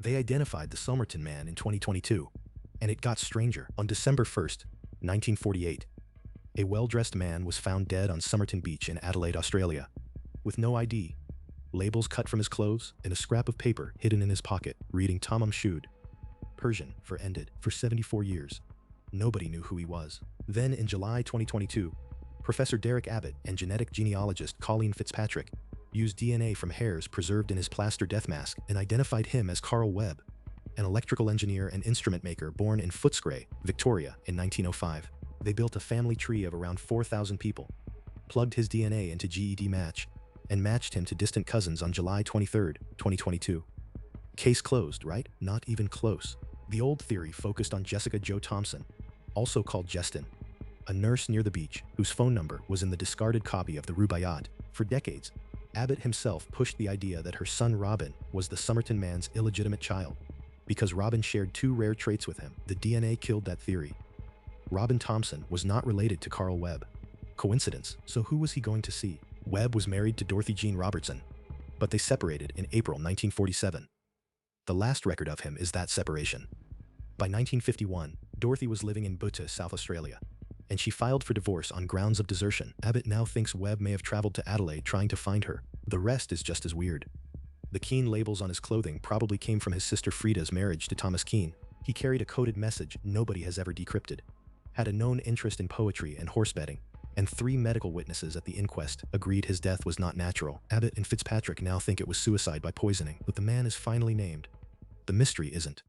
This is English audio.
They identified the Somerton Man in 2022, and it got stranger. On December 1st, 1948, a well-dressed man was found dead on Somerton Beach in Adelaide, Australia, with no ID, labels cut from his clothes, and a scrap of paper hidden in his pocket, reading Tamam Shud, Persian for ended. For 74 years, nobody knew who he was. Then in July 2022, Professor Derek Abbott and genetic genealogist Colleen Fitzpatrick used DNA from hairs preserved in his plaster death mask and identified him as Carl Webb, an electrical engineer and instrument maker born in Footscray, Victoria in 1905. They built a family tree of around 4,000 people, plugged his DNA into GED Match, and matched him to distant cousins on July 23, 2022. Case closed, right? Not even close. The old theory focused on Jessica Jo Thompson, also called Justin, a nurse near the beach whose phone number was in the discarded copy of the Rubaiyat. For decades, Abbott himself pushed the idea that her son Robin was the Somerton Man's illegitimate child. Because Robin shared two rare traits with him, the DNA killed that theory. Robin Thompson was not related to Carl Webb. Coincidence? So who was he going to see? Webb was married to Dorothy Jean Robertson, but they separated in April 1947. The last record of him is that separation. By 1951, Dorothy was living in Butte, South Australia, and she filed for divorce on grounds of desertion. Abbott now thinks Webb may have traveled to Adelaide trying to find her. The rest is just as weird. The Keane labels on his clothing probably came from his sister Frida's marriage to Thomas Keane. He carried a coded message nobody has ever decrypted, had a known interest in poetry and horse betting, and 3 medical witnesses at the inquest agreed his death was not natural. Abbott and Fitzpatrick now think it was suicide by poisoning, but the man is finally named. The mystery isn't.